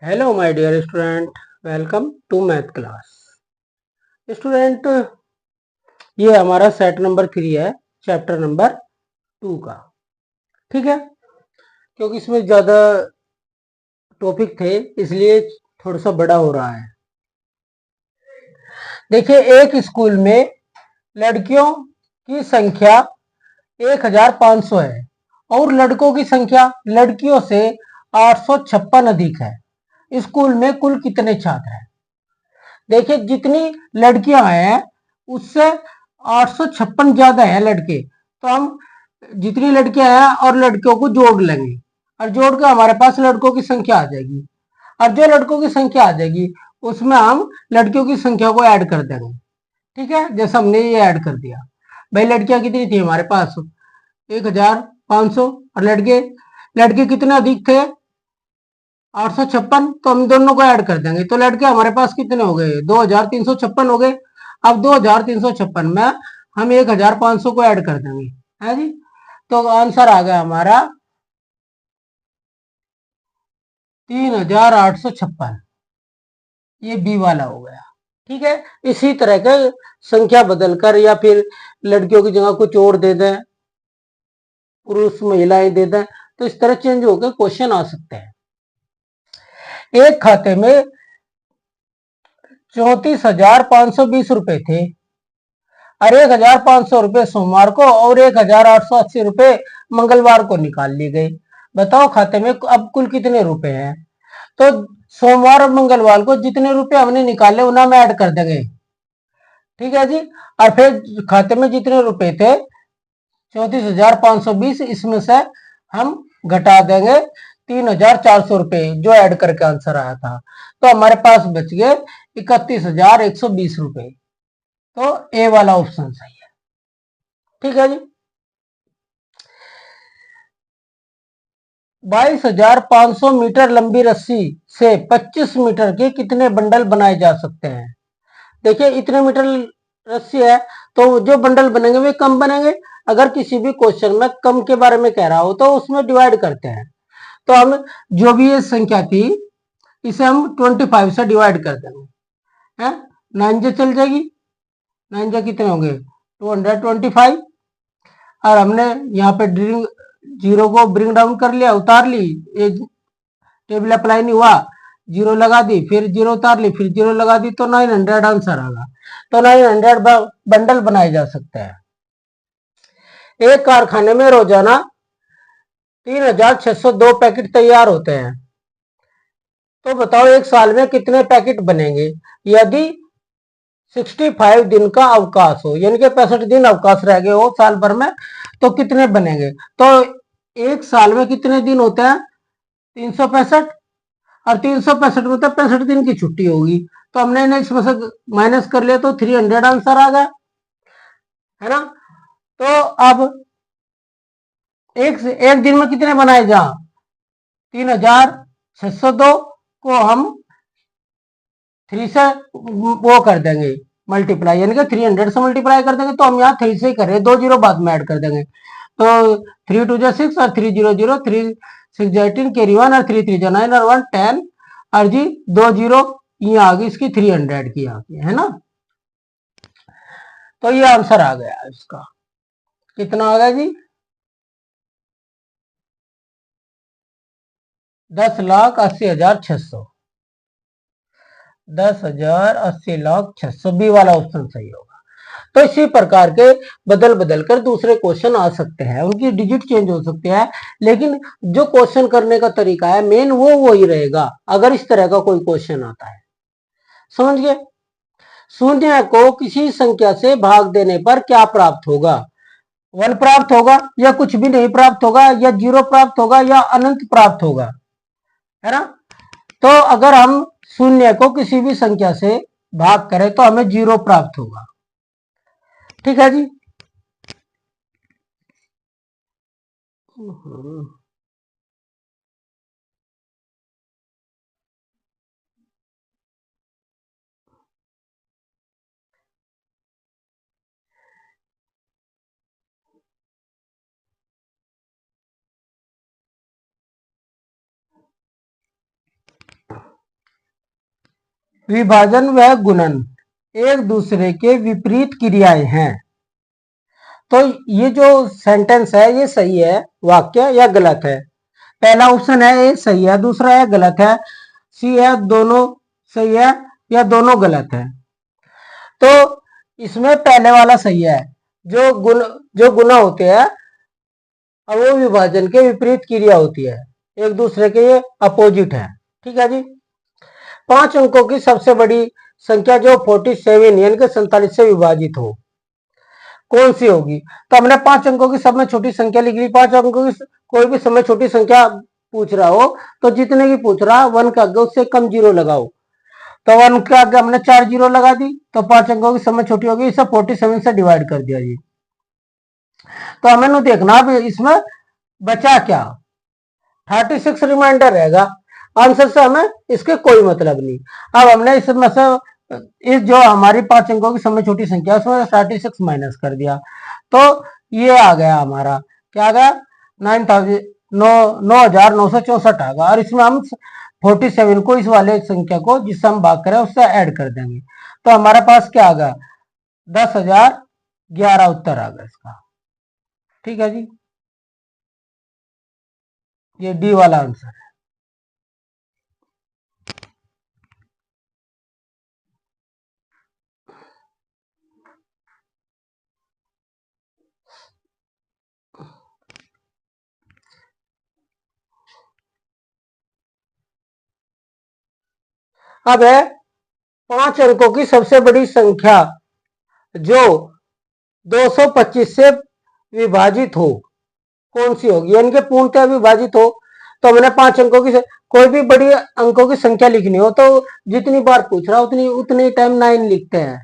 Hello my dear student, welcome to math class. Student, ये हमारा set number 3 है, chapter number 2 का। ठीक है, क्योंकि इसमें ज़्यादा टॉपिक थे इसलिए थोड़ा सा बड़ा हो रहा है। देखिए, एक स्कूल में लड़कियों की संख्या 1500 है और लड़कों की संख्या लड़कियों से 856 अधिक है। स्कूल में कुल कितने छात्र हैं? देखिए, जितनी लड़कियां हैं उससे 856 ज्यादा है लड़के, तो हम जितनी लड़कियां हैं और लड़कियों को जोड़ लेंगे और जोड़ के हमारे पास लड़कों की संख्या आ जाएगी। और जो लड़कों की संख्या आ जाएगी उसमें हम लड़कियों की संख्या को ऐड कर देंगे। ठीक है, जैसे हमने ये ऐड कर दिया। भाई, लड़कियां कितनी थी हमारे पास? 1500। और लड़के लड़के कितने अधिक थे? 856। तो हम दोनों को ऐड कर देंगे तो लड़के हमारे पास कितने हो गए? 2356 हो गए। अब 2356 में हम 1500 को ऐड कर देंगे, है जी। तो आंसर आ गया हमारा 3856। ये बी वाला हो गया। ठीक है, इसी तरह के संख्या बदलकर या फिर लड़कियों की जगह कुछ और दे दें, पुरुष महिलाएं दे दें, तो इस तरह चेंज होकर क्वेश्चन आ सकते हैं। एक खाते में 34,520 रुपए थे और 1,500 रुपए सोमवार को और 1,880 रुपए मंगलवार को निकाल लिए गए। बताओ खाते में अब कुल कितने रुपए हैं? तो सोमवार और मंगलवार को जितने रुपए हमने निकाले उन्हें हम ऐड कर देंगे। ठीक है जी। और फिर खाते में जितने रुपए थे 34,520, इसमें से हम घटा देंगे 3,400 रुपए जो ऐड करके आंसर आया था। तो हमारे पास बच गए 31,120 रुपए। तो ए वाला ऑप्शन सही है। ठीक है जी। 22,500 मीटर लंबी रस्सी से 25 मीटर के कितने बंडल बनाए जा सकते हैं? देखिए, इतने मीटर रस्सी है तो जो बंडल बनेंगे वे कम बनेंगे। अगर किसी भी क्वेश्चन में कम के बारे में कह रहा हो तो उसमें डिवाइड करते हैं। तो हम जो भी ये संख्या थी इसे हम 25 से डिवाइड कर देंगे, है। 9 जे चल जाएगी। 9 जे कितने होंगे? 225। और हमने यहाँ पे ड्रिंग जीरो को ब्रिंग डाउन कर लिया, उतार ली, ये टेबल अप्लाई नहीं हुआ, जीरो लगा दी, फिर जीरो उतार ली, फिर जीरो लगा दी, तो 900 आंसर आ गया। तो 900 बंडल बनाए जा सकते हैं। एक कारखाने में रोजाना 3,602 पैकेट तैयार होते हैं। तो बताओ एक साल में कितने पैकेट बनेंगे यदि 65 दिन का अवकाश हो, यानी कि 65 दिन अवकाश रह गए हो साल भर में, तो कितने बनेंगे? तो एक साल में कितने दिन होते हैं? 365। और 365 मतलब 65 दिन की छुट्टी होगी। तो हमने इन्हें इसमें से माइनस कर लिया तो 300 आंसर आ गया, है ना। तो अब एक दिन में कितने बनाए जा? 3,602 को हम 3 से वो कर देंगे मल्टीप्लाई, यानी कि 300 से मल्टीप्लाई कर देंगे। तो हम यहाँ 3 से ही कर रहे हैं, 2 जीरो बाद में ऐड कर देंगे। तो 3 2 6 और 3 0 0, 3 6 18, कैरी 1 और 3 3 9 और 1 10। और जी 2 जीरो ये आ गई, इसकी 300 की आ गई, है ना। तो ये आंसर आ गया इसका। कितना आ गया जी? 10,80,600। 10,80,600 बी वाला ऑप्शन सही होगा। तो इसी प्रकार के बदल बदल कर दूसरे क्वेश्चन आ सकते हैं, उनकी डिजिट चेंज हो सकते हैं, लेकिन जो क्वेश्चन करने का तरीका है मेन वो वही रहेगा अगर इस तरह का कोई क्वेश्चन आता है। समझ गए? शून्य को किसी संख्या से भाग देने पर क्या प्राप्त होगा? 1 प्राप्त होगा, या कुछ भी नहीं प्राप्त होगा, या 0 प्राप्त होगा, या अनंत प्राप्त होगा, है ना। तो अगर हम शून्य को किसी भी संख्या से भाग करें तो हमें 0 प्राप्त होगा। ठीक है जी। विभाजन व गुणन एक दूसरे के विपरीत क्रियाएं हैं। तो ये जो सेंटेंस है ये सही है वाक्य या गलत है? पहला ऑप्शन है ए सही है, दूसरा है गलत है, सी है दोनों सही है या दोनों गलत है। तो इसमें पहले वाला सही है। जो गुना होते हैं अब वो विभाजन के विपरीत क्रिया होती है, एक दूसरे के ये अपोजिट है। ठीक है जी। 5 अंकों की सबसे बड़ी संख्या जो 47 यानी कि 47 से विभाजित हो कौन सी होगी? तो हमने 5 अंकों की सब में छोटी संख्या लिख ली। 5 अंकों की कोई भी समय छोटी संख्या पूछ रहा हो तो जितने की पूछ रहा 1 का आगे उससे कम जीरो लगाओ। तो 1 के आगे हमने 4 जीरो लगा दी तो 5 अंकों की समय छोटी होगी, इसे 47 से डिवाइड कर दिया जी। तो हमें देखना अब इसमें बचा क्या, 36 रिमाइंडर रहेगा। आंसर से हमें इसके कोई मतलब नहीं। अब हमने इसमें से इस जो हमारी 5 अंकों की सबसे छोटी संख्या उसमें 36 माइनस कर दिया तो ये आ गया हमारा, क्या आ गया 9,964 आ गया। और इसमें हम 47 को इस वाले संख्या को जिससे हम भाग करें उससे ऐड कर देंगे तो हमारे पास क्या आ गया 10,011 उत्तर आ गया इसका। ठीक है जी, ये डी वाला आंसर है। अब है 5 अंकों की सबसे बड़ी संख्या जो 225 से विभाजित हो कौन सी होगी, यानी कि पूर्णतः विभाजित हो। तो हमने 5 अंकों की कोई भी बड़ी अंकों की संख्या लिखनी हो तो जितनी बार पूछ रहा उतनी टाइम 9 लिखते हैं।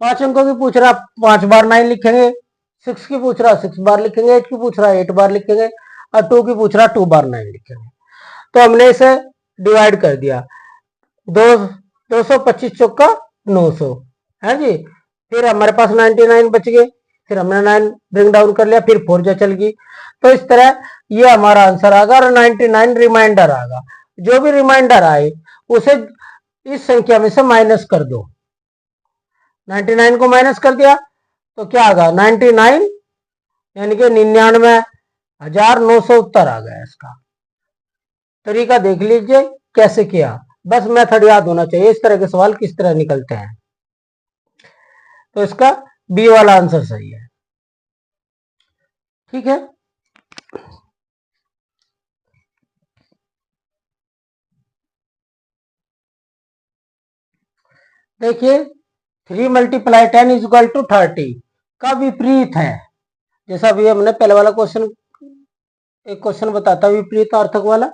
5 अंकों की पूछ रहा 5 बार 9 लिखेंगे, 6 की पूछ रहा 6 बार लिखेंगे, 8 की पूछ रहा 8 बार लिखेंगे और 2 की पूछ रहा 2 बार 9 लिखेंगे। तो हमने इसे डिवाइड कर दिया, 225 × 900 है जी। फिर हमारे पास 99 बच गए, फिर हमने 9 ब्रिंग डाउन कर लिया, फिर 4 जो चल गई। तो इस तरह ये हमारा आंसर आएगा और 99 रिमाइंडर आएगा। जो भी रिमाइंडर आए उसे इस संख्या में से माइनस कर दो। 99 को माइनस कर दिया तो क्या आएगा 99 यानी कि 99,900 उत्तर आ गया। इसका तरीका देख लीजिए कैसे किया, बस मेथड याद होना चाहिए इस तरह के सवाल किस तरह निकलते हैं। तो इसका बी वाला आंसर सही है। ठीक है, देखिए 3 × 10 = 30 का विपरीत है। जैसा अभी हमने पहले वाला क्वेश्चन एक क्वेश्चन बताता विपरीत अर्थक वाला,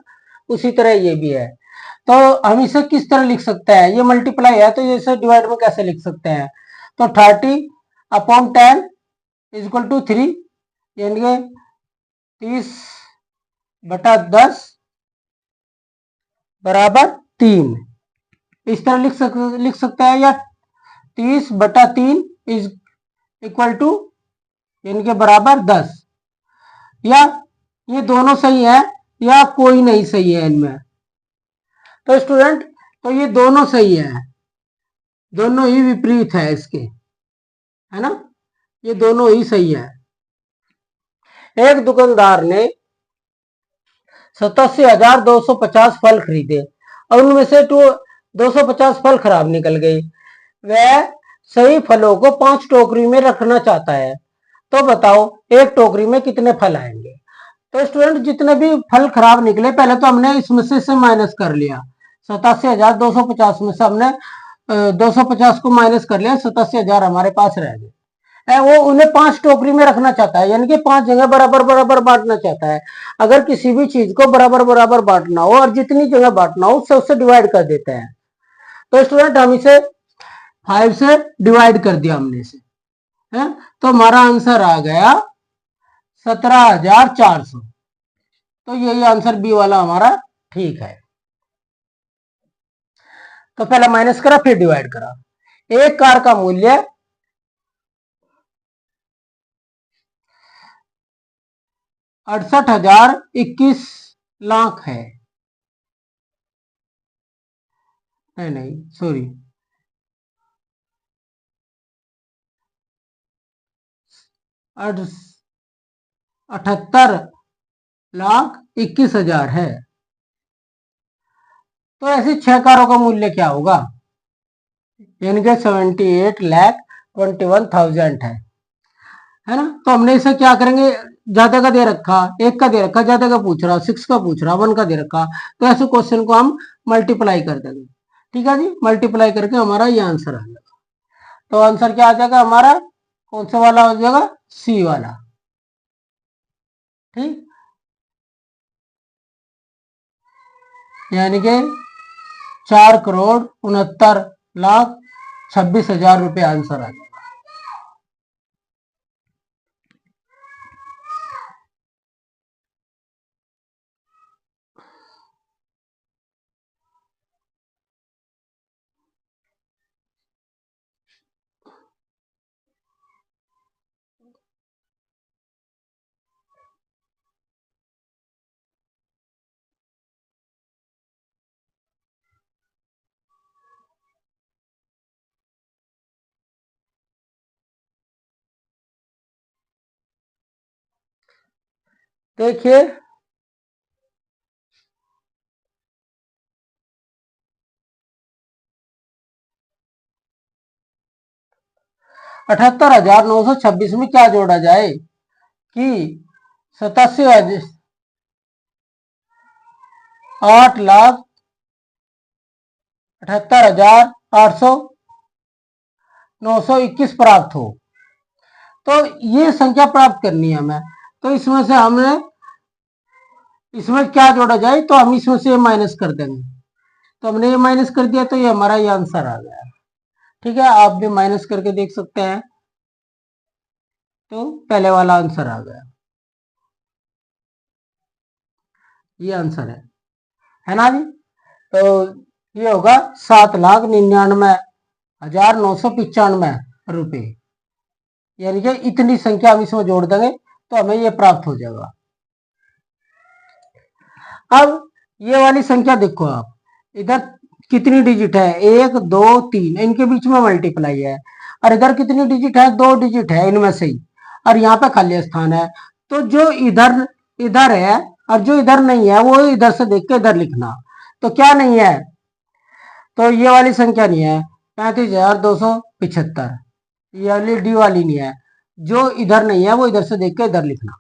उसी तरह ये भी है। तो हम इसे किस तरह लिख सकते हैं, ये मल्टीप्लाई है तो इसे डिवाइड में कैसे लिख सकते हैं? तो 30/10 = 3 यानी कि 30/10 बराबर 3 इस तरह लिख सकते हैं, या 30/3 = यानी कि बराबर 10, या ये दोनों सही है या कोई नहीं सही है इनमें। तो स्टूडेंट तो ये दोनों सही है, दोनों ही विपरीत है इसके, है ना, ये दोनों ही सही है। एक दुकानदार ने 87,250 फल खरीदे और उनमें से 250 फल खराब निकल गए। वह सही फलों को 5 टोकरी में रखना चाहता है, तो बताओ एक टोकरी में कितने फल आएंगे? तो स्टूडेंट जितने भी फल खराब निकले पहले तो हमने इसमें से माइनस कर लिया, 87,250 में से हमने 250 को माइनस कर लिया, 87,000 हमारे पास रह गए। वो उन्हें 5 टोकरी में रखना चाहता है, यानी कि 5 जगह बराबर बराबर बांटना चाहता है। अगर किसी भी चीज को बराबर बराबर बांटना हो और जितनी जगह बांटना हो उससे डिवाइड कर देते हैं। तो स्टूडेंट हम इसे 5 से डिवाइड कर दिया हमने इसे, है तो हमारा आंसर आ गया 17,400। तो यही आंसर बी वाला हमारा ठीक है। तो पहले माइनस करा फिर डिवाइड करा। एक कार का मूल्य 68,021 लाख है। नहीं नहीं सॉरी, 78,21,000 है। तो ऐसे 6 कारों का मूल्य क्या होगा, यानी कि 78,21,000 है ना। तो हमने इसे क्या करेंगे, ज्यादा का दे रखा, एक का दे रखा, ज्यादा का पूछ रहा, 6 का पूछ रहा, 1 का दे रखा, तो ऐसे क्वेश्चन को हम मल्टीप्लाई कर देंगे। ठीक है जी, मल्टीप्लाई करके हमारा ये आंसर आ जाएगा। तो आंसर क्या आ जाएगा हमारा, कौन सा वाला हो जाएगा, सी वाला। ठीक, यानी कि 4,69,26,000 रुपये आंसर आ जाएगा। देखिए 78,926 में क्या जोड़ा जाए कि 87,8,78,921 प्राप्त हो। तो ये संख्या प्राप्त करनी है हमें। तो इसमें से हमने, इसमें क्या जोड़ा जाए, तो हम इसमें से माइनस कर देंगे। तो हमने ये माइनस कर दिया, तो ये हमारा ये आंसर आ गया। ठीक है, आप भी माइनस करके देख सकते हैं। तो पहले वाला आंसर आ गया, ये आंसर है ना जी। तो ये होगा 7,99,995 रुपये, यानी कि इतनी संख्या हम इसमें जोड़ देंगे तो हमें ये प्राप्त हो जाएगा। अब ये वाली संख्या देखो आप, इधर कितनी डिजिट है, 1 2 3, इनके बीच में मल्टीप्लाई है। और इधर कितनी डिजिट है, 2 डिजिट है इनमें से ही, और यहाँ पे खाली स्थान है। तो जो इधर इधर है और जो इधर नहीं है, वो इधर से देख के इधर लिखना। तो क्या नहीं है, तो ये वाली संख्या नहीं है, 35,275, ये वाली डी वाली नहीं है। जो इधर नहीं है वो इधर से देख के इधर लिखना।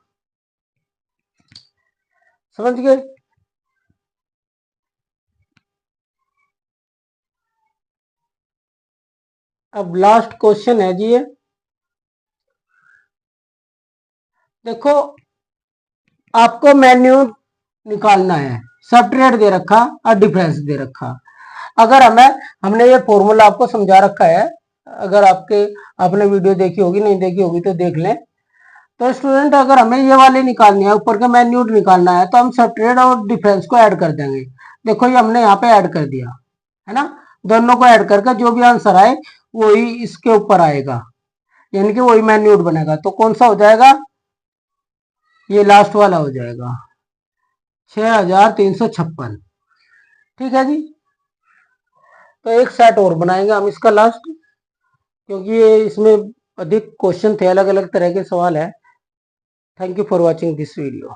समझ गए। अब लास्ट क्वेश्चन है जी ये, देखो आपको मेन्यू निकालना है, सब्ट्रैक्ट दे रखा और डिफरेंस दे रखा। अगर हमने ये फॉर्मूला आपको समझा रखा है, अगर आपने वीडियो देखी होगी, नहीं देखी होगी तो देख लें। तो स्टूडेंट अगर हमें ये वाले निकालनी है, ऊपर का मेन्यू निकालना है, तो हम सब्ट्रैक्ट और डिफरेंस को ऐड कर देंगे। देखो ये हमने यहाँ पे ऐड कर दिया है ना, दोनों को ऐड करके जो भी आंसर आए वही इसके ऊपर आएगा, यानी कि वही मेन्यूट बनेगा। तो कौन सा हो जाएगा, ये लास्ट वाला हो जाएगा, 6,356। ठीक है जी। तो एक सेट और बनाएंगे हम इसका लास्ट, क्योंकि ये इसमें अधिक क्वेश्चन थे, अलग अलग तरह के सवाल है। Thank you for watching this video.